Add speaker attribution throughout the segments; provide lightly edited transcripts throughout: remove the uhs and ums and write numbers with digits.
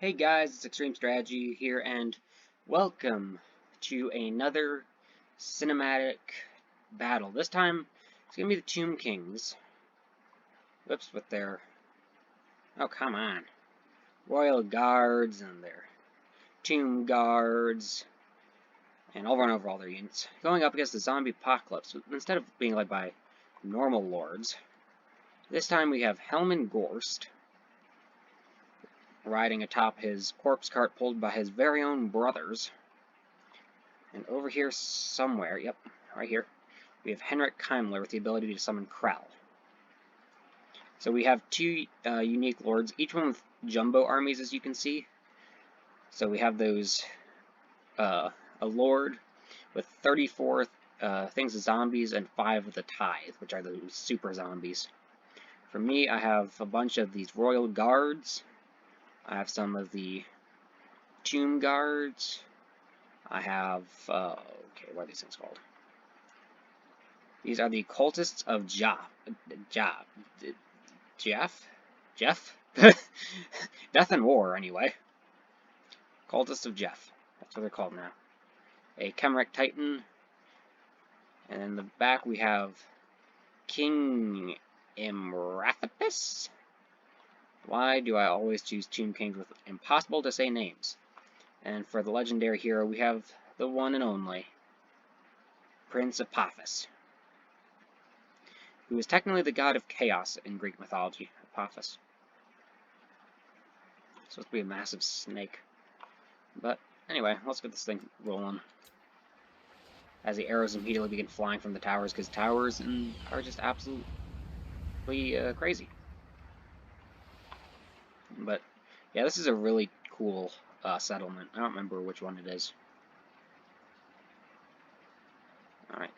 Speaker 1: Hey guys, it's Extreme Strategy here, and welcome to another cinematic battle. This time, it's gonna be the Tomb Kings. Whoops, with their... Oh, come on. Royal Guards and their Tomb Guards, and I'll run over all their units. Going up against the Zombie Apocalypse, instead of being led by normal lords. This time we have Helman Ghorst, riding atop his corpse cart pulled by his very own brothers. And over here somewhere, yep, right here, we have Ghorst and Keimler with the ability to summon Krell. So we have two unique lords, each one with jumbo armies, as you can see. So we have those, a lord with 34 things of zombies and 5 of the Tithe, which are those super zombies. For me, I have a bunch of these Royal Guards. I have some of the Tomb Guards. I have, okay, what are these things called? These are the Cultists of Jeff? Death and War, anyway. Cultists of Jeff. That's what they're called now. A Chemeric Titan. And in the back we have King Imrathipus. Why do I always choose Tomb Kings with impossible to say names? And for the legendary hero, we have the one and only Prince Apophis, who is technically the god of chaos in Greek mythology. Apophis. Supposed to be a massive snake. But anyway, let's get this thing rolling. As the arrows immediately begin flying from the towers, because towers are just absolutely crazy. But yeah, this is a really cool settlement. I don't remember which one it is. Alright.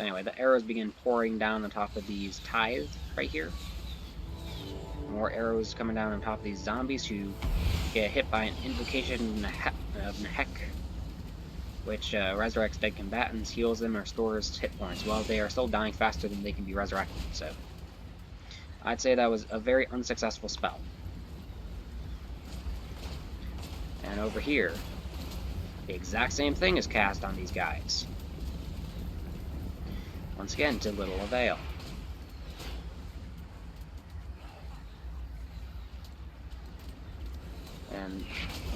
Speaker 1: Anyway, the arrows begin pouring down on top of these Tithe right here. More arrows coming down on top of these zombies who get hit by an invocation of Nehek, which resurrects dead combatants, heals them, or restores hit points. Well, they are still dying faster than they can be resurrected, so I'd say that was a very unsuccessful spell. And over here, the exact same thing is cast on these guys. Once again, to little avail. And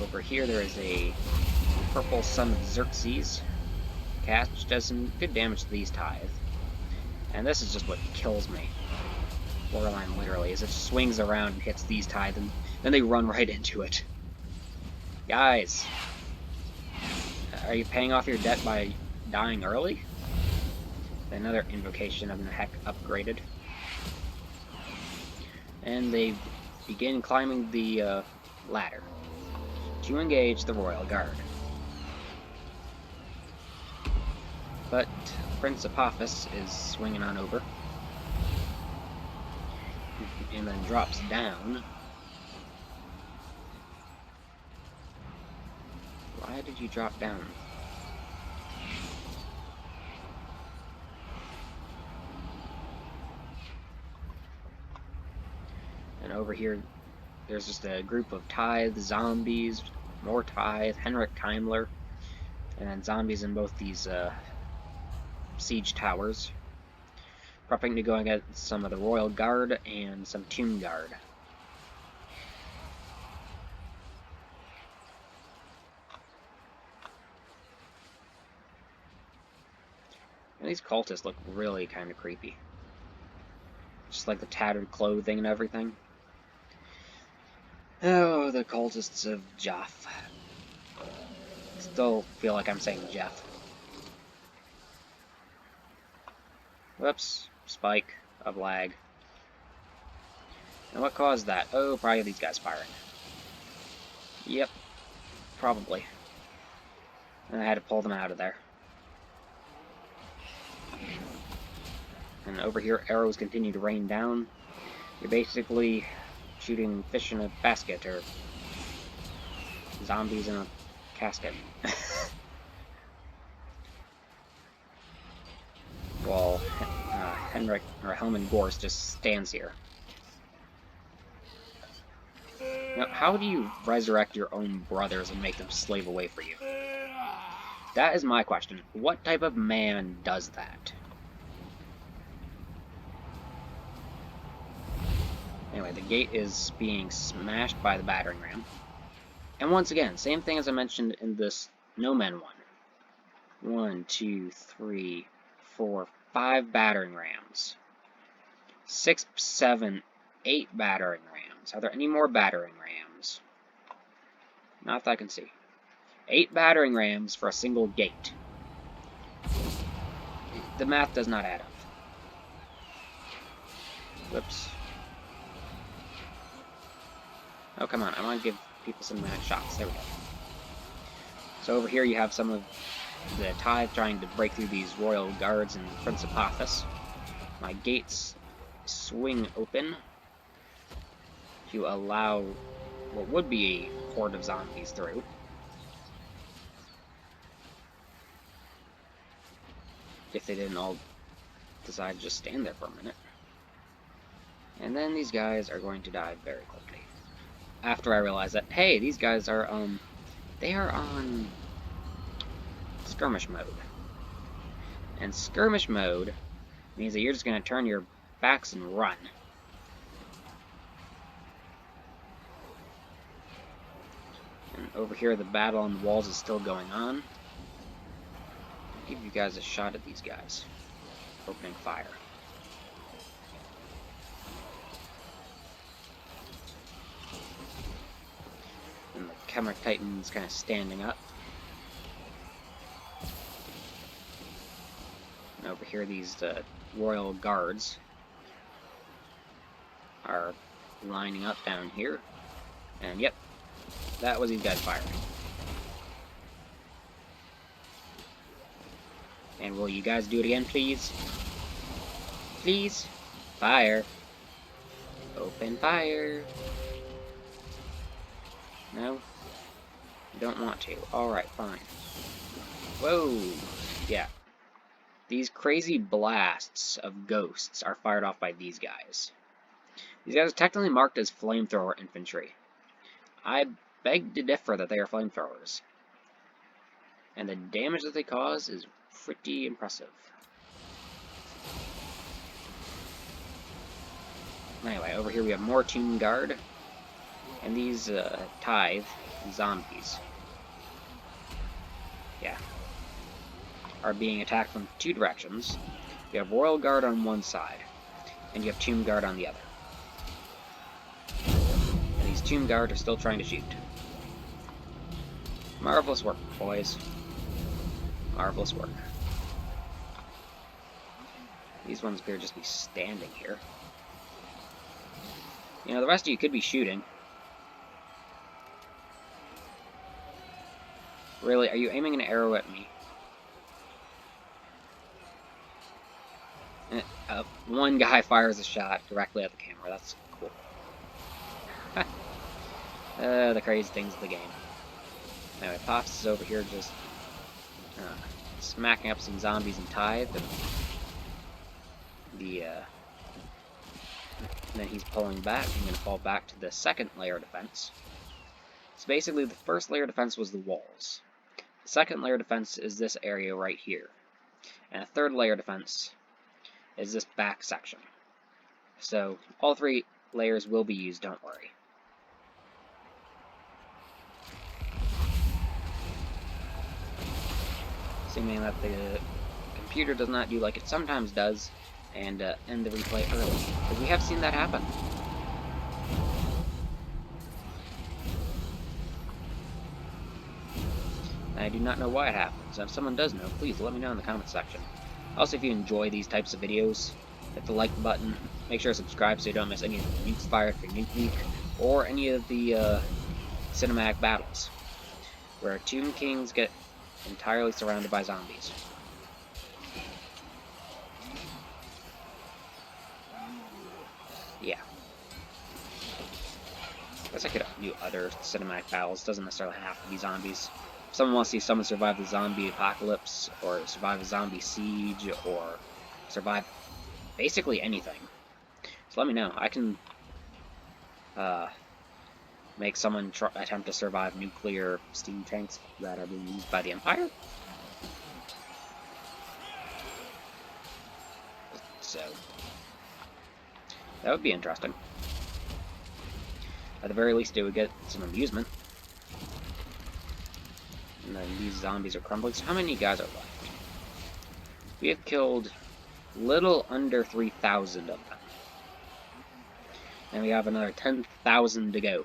Speaker 1: over here there is a purple Son of Xerxes cast, which does some good damage to these Tithe. And this is just what kills me. Borderline literally, as it swings around and hits these Tithe, and then they run right into it. Guys, are you paying off your debt by dying early? Another invocation of Nehek upgraded. And they begin climbing the ladder to engage the Royal Guard. But Prince Apophis is swinging on over. And then drops down. Why did you drop down? And over here, there's just a group of Tithe zombies, more Tithe, Ghorst and Keimler, and then zombies in both these siege towers, prepping to go against some of the Royal Guard and some Tomb Guard. And these cultists look really kind of creepy. Just like the tattered clothing and everything. Oh, the cultists of Jeff. Still feel like I'm saying Jeff. Whoops. Spike of lag. And what caused that? Oh, probably these guys firing. Yep. Probably. And I had to pull them out of there. And over here, arrows continue to rain down. You're basically shooting fish in a basket, or zombies in a casket. While Helman Ghorst just stands here. Now, how do you resurrect your own brothers and make them slave away for you? That is my question. What type of man does that? Anyway, the gate is being smashed by the battering ram. And once again, same thing as I mentioned in this No Men one. 1, 2, 3, 4, 5 battering rams. 6, 7, 8 battering rams. Are there any more battering rams? Not that I can see. 8 battering rams for a single gate. The math does not add up. Whoops. Oh, come on. I want to give people some shots. There we go. So over here you have some of the tithe trying to break through these royal guards and Prince of Pathos. My gates swing open to allow what would be a horde of zombies through. If they didn't all decide to just stand there for a minute. And then these guys are going to die very quickly. After I realize that, hey, these guys are, they are on skirmish mode. And skirmish mode means that you're just going to turn your backs and run. And over here, the battle on the walls is still going on. I'll give you guys a shot at these guys. Opening fire. And the Chemic Titan's kind of standing up. And over here, these royal guards are lining up down here. And yep, that was these guys firing. And will you guys do it again, please? Please? Fire. Open fire. No? You don't want to. Alright, fine. Whoa! Yeah. These crazy blasts of ghosts are fired off by these guys. These guys are technically marked as flamethrower infantry. I beg to differ that they are flamethrowers. And the damage that they cause is pretty impressive. Anyway, over here we have more Tomb Guard. And these tithe zombies. Yeah. Are being attacked from 2 directions. You have Royal Guard on one side, and you have Tomb Guard on the other. And these Tomb Guard are still trying to shoot. Marvelous work, boys. Marvelous work. These ones appear to just be standing here. You know, the rest of you could be shooting. Really, are you aiming an arrow at me? One guy fires a shot directly at the camera. That's cool. The crazy things of the game. Anyway, Pops is over here just smacking up some zombies and tithe, and then he's pulling back. I'm going to fall back to the second layer of defense. So basically, the first layer of defense was the walls. The second layer of defense is this area right here. And the third layer of defense is this back section. So, all 3 layers will be used, don't worry. Assuming that the computer does not do like it sometimes does, and end the replay early. Because we have seen that happen. I do not know why it happens. If someone does know, please let me know in the comment section. Also, if you enjoy these types of videos, hit the like button. Make sure to subscribe so you don't miss any of the nukes fired for Nuke Week, or any of the cinematic battles, where Tomb Kings get entirely surrounded by zombies. Yeah. I guess I could do other cinematic battles. Doesn't necessarily have to be zombies. If someone wants to see someone survive the zombie apocalypse, or survive a zombie siege, or survive basically anything, so let me know. I can make someone attempt to survive nuclear steam tanks that are being used by the Empire. So, that would be interesting. At the very least, it would get some amusement. And then these zombies are crumbling. So how many guys are left? We have killed little under 3,000 of them. And we have another 10,000 to go.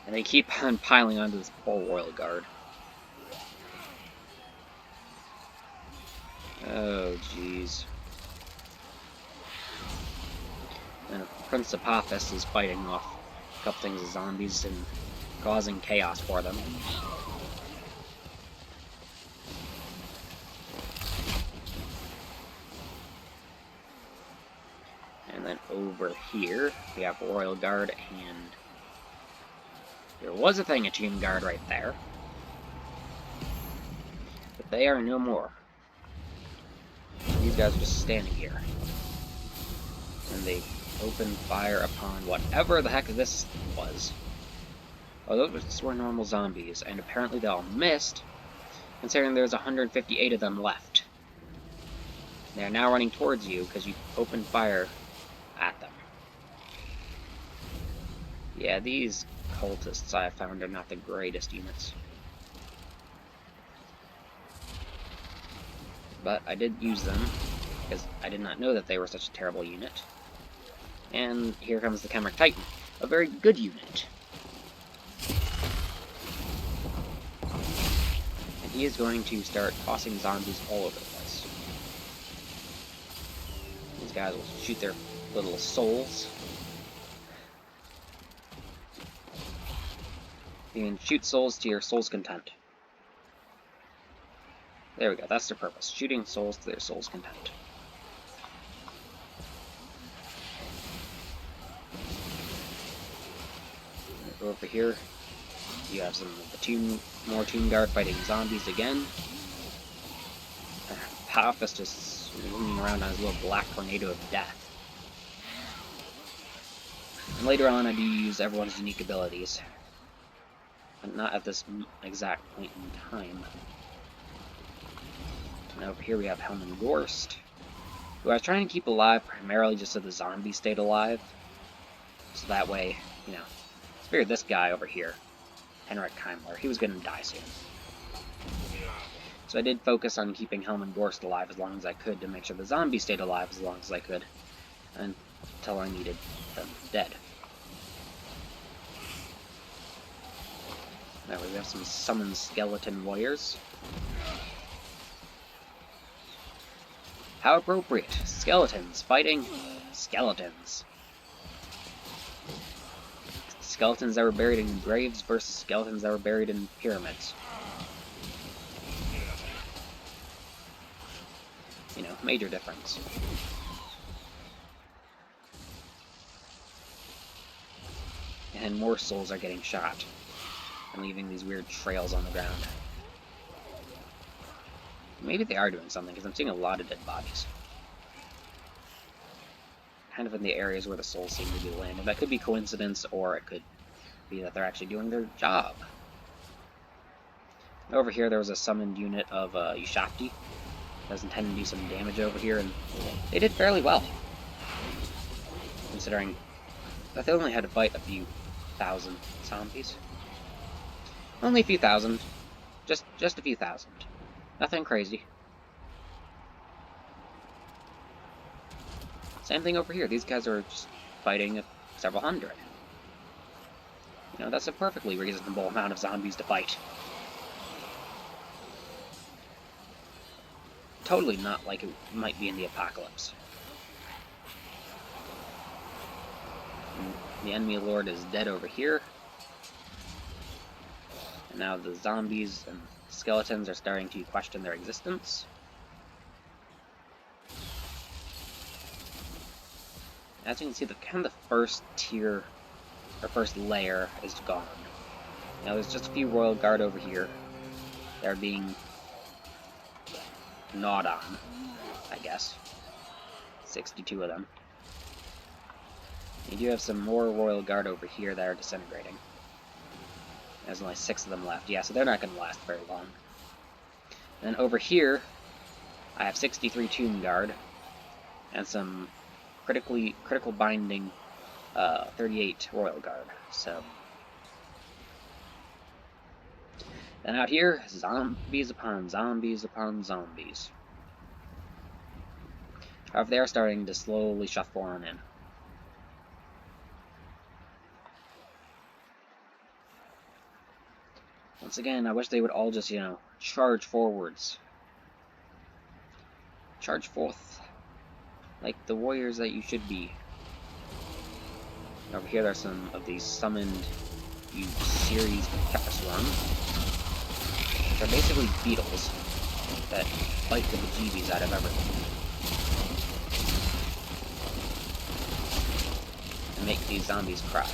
Speaker 1: And they keep on piling onto this poor Royal Guard. Oh, jeez. And Prince Apophis is fighting off a couple things of zombies and causing chaos for them. And then over here, we have Royal Guard, and there was a Thing-a-Team Guard right there. But they are no more. These guys are just standing here. And they open fire upon whatever the heck this was. Oh, those were normal zombies, and apparently they all missed, considering there's 158 of them left. They are now running towards you because you opened fire at them. Yeah, these cultists I found are not the greatest units. But I did use them, because I did not know that they were such a terrible unit. And here comes the Chimeric Titan, a very good unit. And he is going to start tossing zombies all over the place. These guys will shoot their little souls. You can shoot souls to your soul's content. There we go, that's their purpose. Shooting souls to their soul's content. Over here, you have some of the more Tomb Guard fighting zombies again. Apophis just roaming around on his little black tornado of death. And later on, I do use everyone's unique abilities, but not at this exact point in time. And over here we have Helm Ghorst, who I was trying to keep alive primarily just so the zombies stayed alive. So that way, you know, I figured this guy over here, Ghorst and Keimler, he was going to die soon. So I did focus on keeping Helm Ghorst alive as long as I could to make sure the zombies stayed alive as long as I could, until I needed them dead. Now we have some summoned skeleton warriors. How appropriate. Skeletons fighting skeletons. Skeletons that were buried in graves versus skeletons that were buried in pyramids. You know, major difference. And more souls are getting shot and leaving these weird trails on the ground. Maybe they are doing something, because I'm seeing a lot of dead bodies. Kind of in the areas where the souls seem to be landing. That could be coincidence, or it could be that they're actually doing their job. Over here, there was a summoned unit of Ushakti that was intended to do some damage over here, and they did fairly well. Considering that they only had to fight a few thousand zombies. Only a few thousand. Just a few thousand. Nothing crazy. Same thing over here. These guys are just fighting several hundred. You know, that's a perfectly reasonable amount of zombies to fight. Totally not like it might be in the apocalypse. And the enemy lord is dead over here. And now the zombies and skeletons are starting to question their existence. As you can see, the first tier, or first layer, is gone. Now there's just a few Royal Guard over here that are being gnawed on, I guess. 62 of them. You do have some more Royal Guard over here that are disintegrating. There's only 6 of them left. Yeah, so they're not going to last very long. And over here, I have 63 Tomb Guard and some critical binding 38 Royal Guard. So then out here, zombies upon zombies upon zombies. However, they are starting to slowly shuffle on in. Once again, I wish they would all just, charge forwards. Charge forth. Like the warriors that you should be. Over here, there's some of these summoned, you series pepper swarm, which are basically beetles that bite the bejeebies out of everything. And make these zombies cry.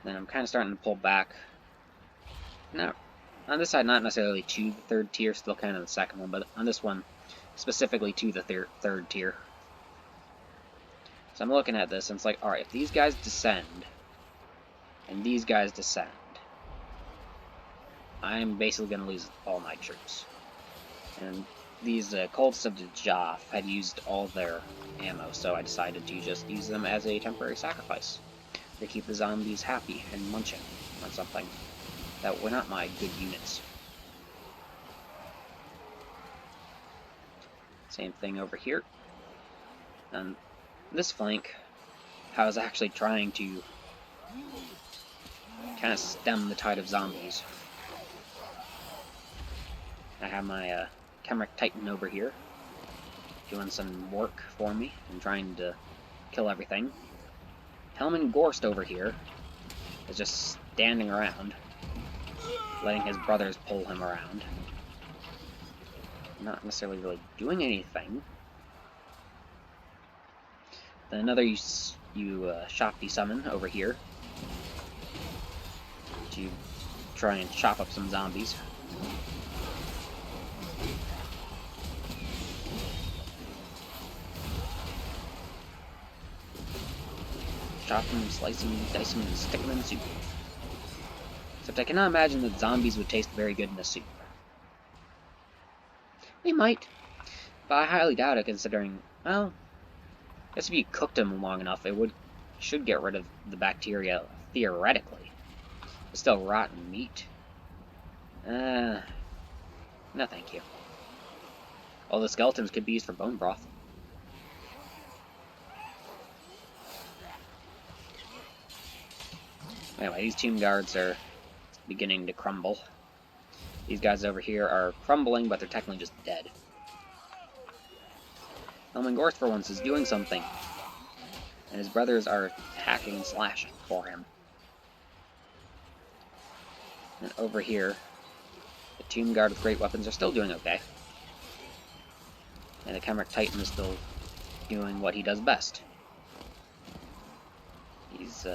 Speaker 1: Then I'm kind of starting to pull back. Now, on this side, not necessarily to the 3rd tier, still kind of the 2nd one, but on this one, specifically to the 3rd tier. So I'm looking at this, and it's like, alright, if these guys descend, and these guys descend, I'm basically going to lose all my troops. And these cultists of the Joff had used all their ammo, so I decided to just use them as a temporary sacrifice to keep the zombies happy and munching on something that were not my good units. Same thing over here. And this flank, I was actually trying to kind of stem the tide of zombies. I have my Khemric Titan over here, doing some work for me and trying to kill everything. Helman Ghorst over here is just standing around, letting his brothers pull him around. Not necessarily really doing anything. Then another you Shopty summon over here to try and chop up some zombies. Chop them, slice them, dice them, and stick them in the soup. Except I cannot imagine that zombies would taste very good in a soup. They might, but I highly doubt it considering, well, I guess if you cooked them long enough, it should get rid of the bacteria, theoretically. It's still rotten meat. No thank you. All the skeletons could be used for bone broth. Anyway, these Tomb Guards are beginning to crumble. These guys over here are crumbling, but they're technically just dead. Helman Ghorst, for once, is doing something. And his brothers are hacking and slashing for him. And over here, the Tomb Guard with great weapons are still doing okay. And the Khemric Titan is still doing what he does best. He's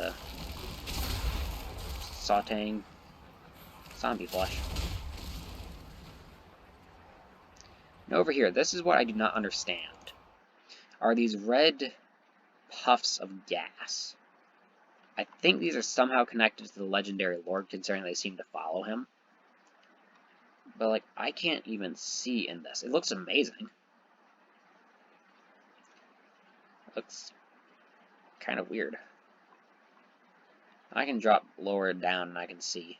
Speaker 1: sauteing zombie flesh. And over here, this is what I do not understand. Are these red puffs of gas? I think these are somehow connected to the legendary lord, considering they seem to follow him. But, like, I can't even see in this. It looks amazing. It looks kind of weird. I can drop lower down and I can see.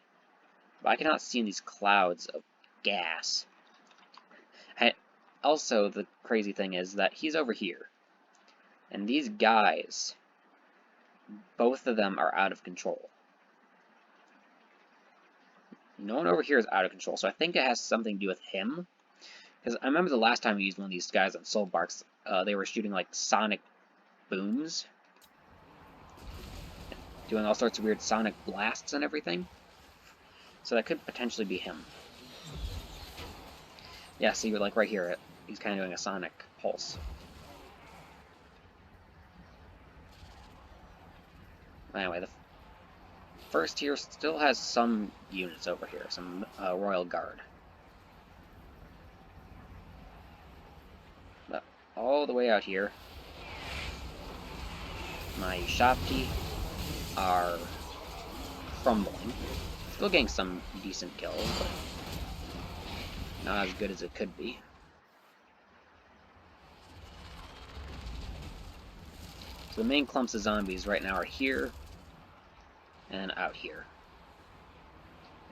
Speaker 1: But I cannot see in these clouds of gas. And also, the crazy thing is that he's over here. And these guys, both of them are out of control. No one over here is out of control, so I think it has something to do with him. Because I remember the last time we used one of these guys on Soul Barks, they were shooting like sonic booms. Doing all sorts of weird sonic blasts and everything. So that could potentially be him. Yeah, see, like right here, he's kind of doing a sonic pulse. Anyway, the first tier still has some units over here, some Royal Guard. But all the way out here, My Shopti are crumbling. Still getting some decent kills, but not as good as it could be. So the main clumps of zombies right now are here and out here.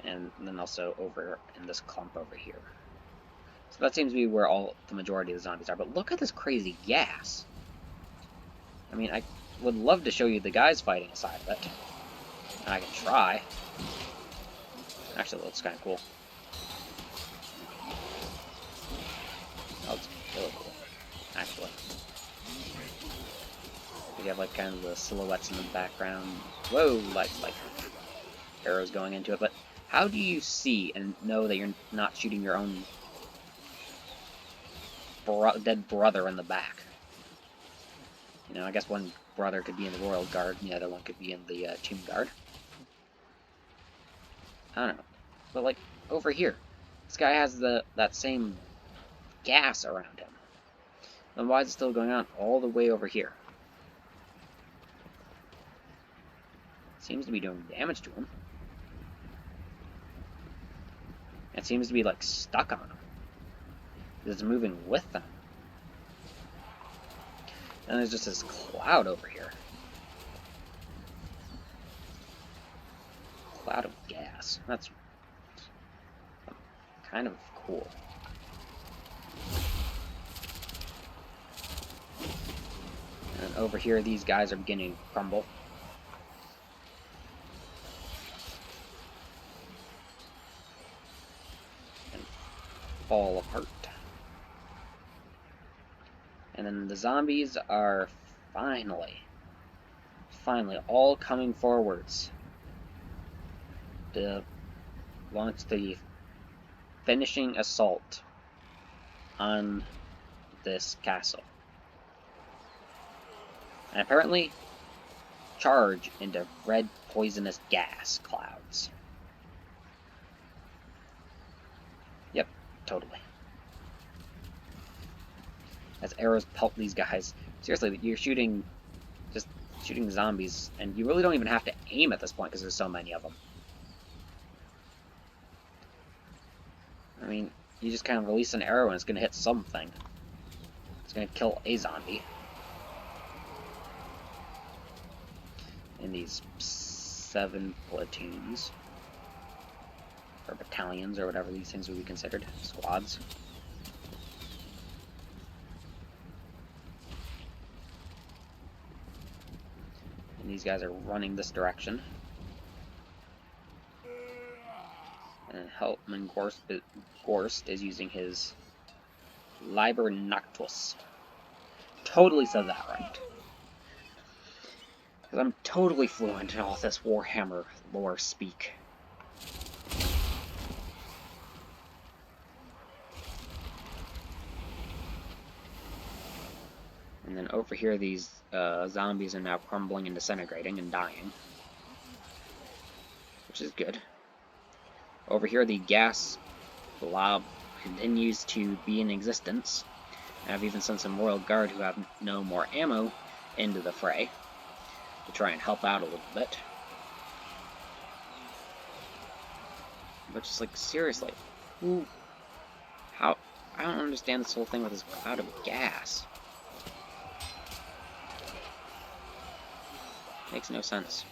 Speaker 1: And then also over in this clump over here. So that seems to be where all the majority of the zombies are. But look at this crazy gas. I mean, I would love to show you the guys fighting inside of it. And I can try. Actually, it looks kind of cool. That looks really cool, actually. We have like kind of the silhouettes in the background. Whoa, like arrows going into it. But how do you see and know that you're not shooting your own dead brother in the back? You know, I guess one brother could be in the Royal Guard, and the other one could be in the Tomb Guard. I don't know. But like over here, this guy has that same gas around him. Then why is it still going on all the way over here? Seems to be doing damage to him. It seems to be like stuck on him. It's moving with them. And there's just this cloud over here. Cloud of gas. That's kind of cool. And over here, these guys are beginning to crumble. And fall apart. And then the zombies are finally all coming forwards to launch the finishing assault on this castle. And apparently charge into red poisonous gas clouds. Yep, totally. As arrows pelt these guys. Seriously, you're shooting zombies, and you really don't even have to aim at this point because there's so many of them. I mean, you just kind of release an arrow and it's going to hit something. It's going to kill a zombie. In these 7 platoons. Or battalions, or whatever these things would be considered. Squads. And these guys are running this direction. And Helpman Ghorst is using his Liber Noctus. Totally said that right. Because I'm totally fluent in all this Warhammer lore speak. And then over here, these zombies are now crumbling and disintegrating and dying. Which is good. Over here, the gas blob continues to be in existence. And I've even sent some Royal Guard who have no more ammo into the fray to try and help out a little bit. But just like, seriously, how? I don't understand this whole thing with this cloud of gas. Makes no sense.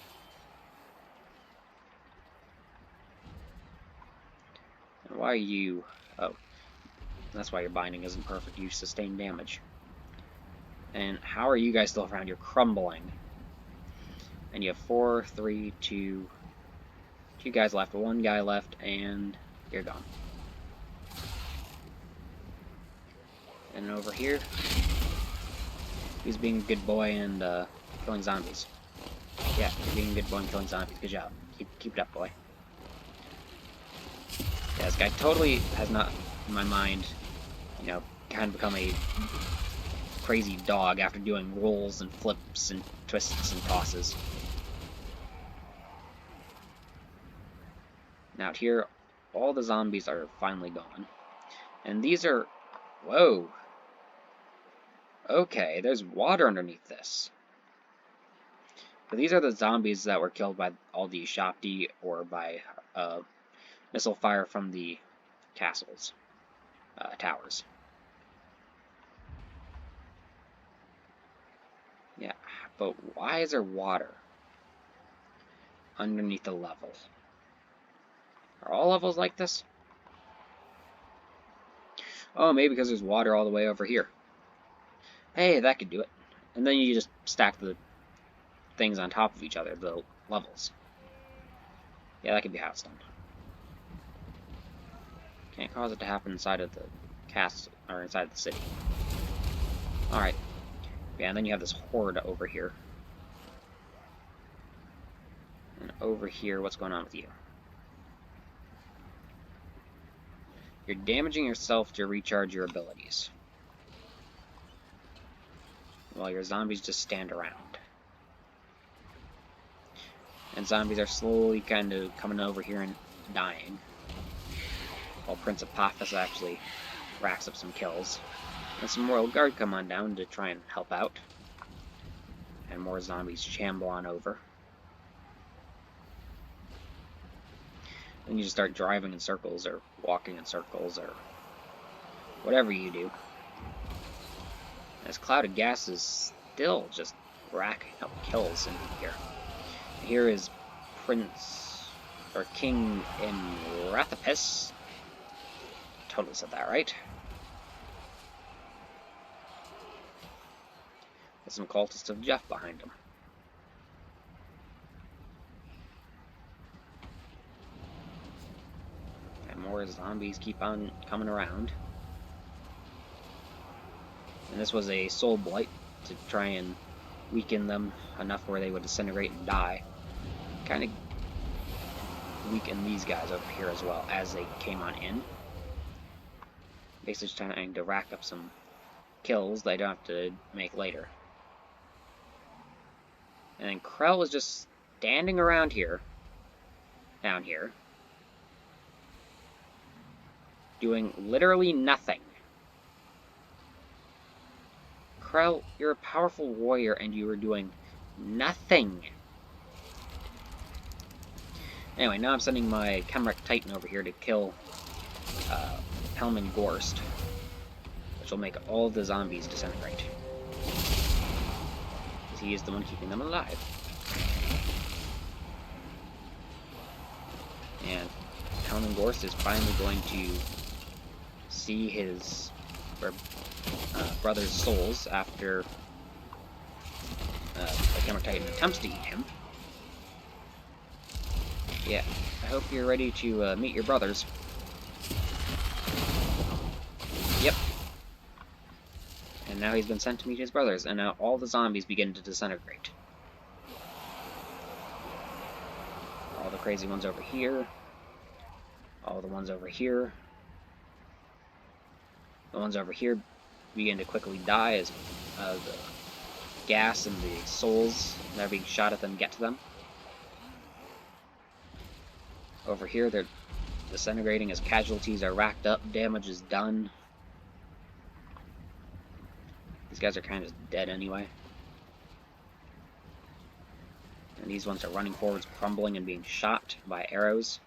Speaker 1: And why are you... Oh. That's why your binding isn't perfect. You sustain damage. And how are you guys still around? You're crumbling. And you have 4, 3, 2... 2 guys left. 1 guy left, and you're gone. And over here... Who's being a good boy and killing zombies? Yeah, you're being a good boy and killing zombies. Good job. Keep it up, boy. Yeah, this guy totally has not, in my mind, you know, kind of become a crazy dog after doing rolls and flips and twists and tosses. Now out here, all the zombies are finally gone. And these are... Whoa! Okay, there's water underneath this. But these are the zombies that were killed by all the Shopti or by missile fire from the castles, towers. Yeah, but why is there water underneath the level? Are all levels like this? Oh, maybe because there's water all the way over here. Hey, that could do it. And then you just stack the things on top of each other, the levels. Yeah, that could be how it's done. Can't cause it to happen inside of the castle, or inside the city. Alright. Yeah, and then you have this horde over here. And over here, what's going on with you? You're damaging yourself to recharge your abilities, while your zombies just stand around. And zombies are slowly kind of coming over here and dying, while Prince Apophis actually racks up some kills. And some Royal Guard come on down to try and help out. And more zombies shamble on over. Then you just start driving in circles, or walking in circles, or whatever you do. This cloud of gas is still just racking up kills in here. Here is Prince, or King Imrathopis. Totally said that right. With some cultists of Jeff behind him. And more zombies keep on coming around. And this was a soul blight to try and weaken them enough where they would disintegrate and die. Kind of weaken these guys over here as well as they came on in. Basically just trying to rack up some kills they don't have to make later. And then Krell was just standing around here, down here, doing literally nothing. Krell, you're a powerful warrior and you were doing nothing. Anyway, now I'm sending my Chemeric Titan over here to kill Helman Ghorst, which will make all the zombies disintegrate. Because he is the one keeping them alive. And Helman Ghorst is finally going to see his brother's souls after the Chemeric Titan attempts to eat him. Yeah, I hope you're ready to meet your brothers. Yep. And now he's been sent to meet his brothers, and now all the zombies begin to disintegrate. All the crazy ones over here. All the ones over here. The ones over here begin to quickly die as the gas and the souls that are being shot at them get to them. Over here, they're disintegrating as casualties are racked up, damage is done. These guys are kind of dead anyway. And these ones are running forwards, crumbling and being shot by arrows.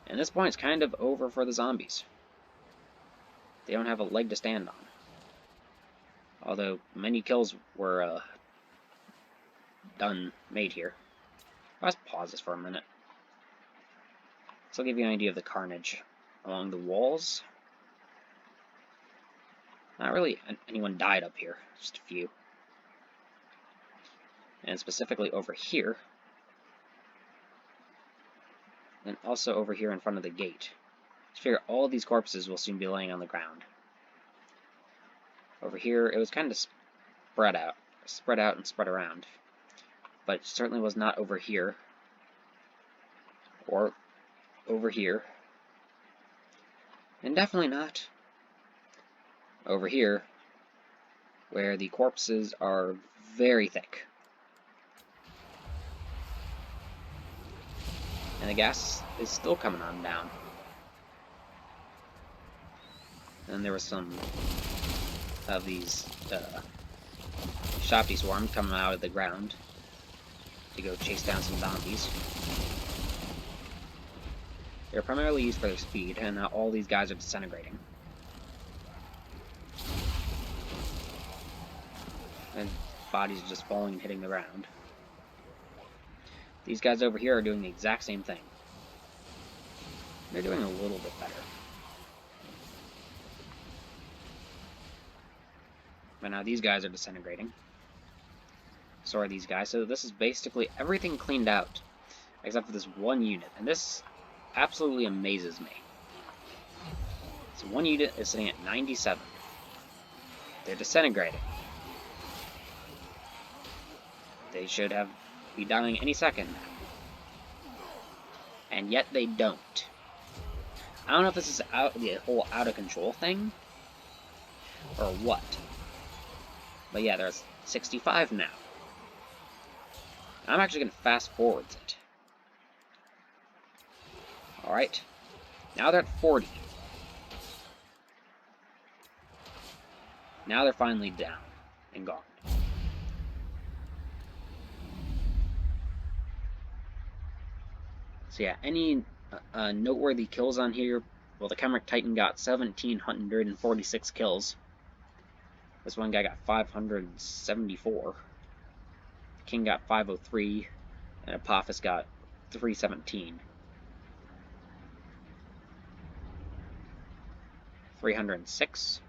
Speaker 1: And at this point, it's kind of over for the zombies. They don't have a leg to stand on. Although many kills were made here. Let's pause this for a minute. So I'll give you an idea of the carnage along the walls. Not really anyone died up here, just a few. And specifically over here. And also over here in front of the gate. Just figure all of these corpses will soon be laying on the ground. Over here, it was kind of spread out and spread around. But it certainly was not over here. Or over here. And definitely not over here, where the corpses are very thick. And the gas is still coming on down. And there was some of these Shopti swarms coming out of the ground. to go chase down some zombies. They're primarily used for their speed, and now all these guys are disintegrating. And bodies are just falling and hitting the ground. These guys over here are doing the exact same thing. They're doing a little bit better. But now these guys are disintegrating. So are these guys. So this is basically everything cleaned out, except for this one unit. And this absolutely amazes me. So one unit is sitting at 97. They're disintegrating. They should be dying any second now. And yet they don't. I don't know if this is the whole out of control thing, or what. But yeah, there's 65 now. I'm actually going to fast forward it. Alright. Now they're at 40. Now they're finally down and gone. So yeah, any noteworthy kills on here? Well, the Chimeric Titan got 1,746 kills. This one guy got 574. The King got 503. And Apophis got 317. 306.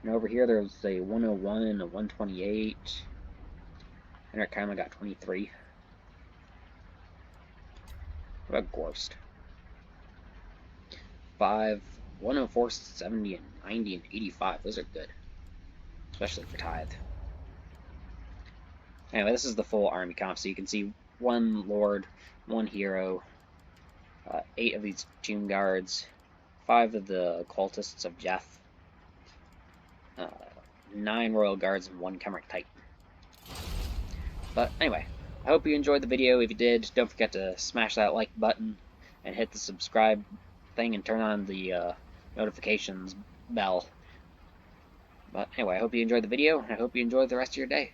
Speaker 1: And over here there's a 101 and a 128. Henrik Keimler got 23. What about Ghorst? 5, 104, 70, and 90, and 85. Those are good. Especially for Tithe. Anyway, this is the full army comp, so you can see 1 Lord, 1 Hero, 8 of these Tomb Guards, 5 of the Cultists of Jeth, 9 Royal Guards, and 1 Chimeric Titan. But anyway, I hope you enjoyed the video. If you did, don't forget to smash that like button and hit the subscribe thing and turn on the notifications bell. But anyway, I hope you enjoyed the video, and I hope you enjoy the rest of your day.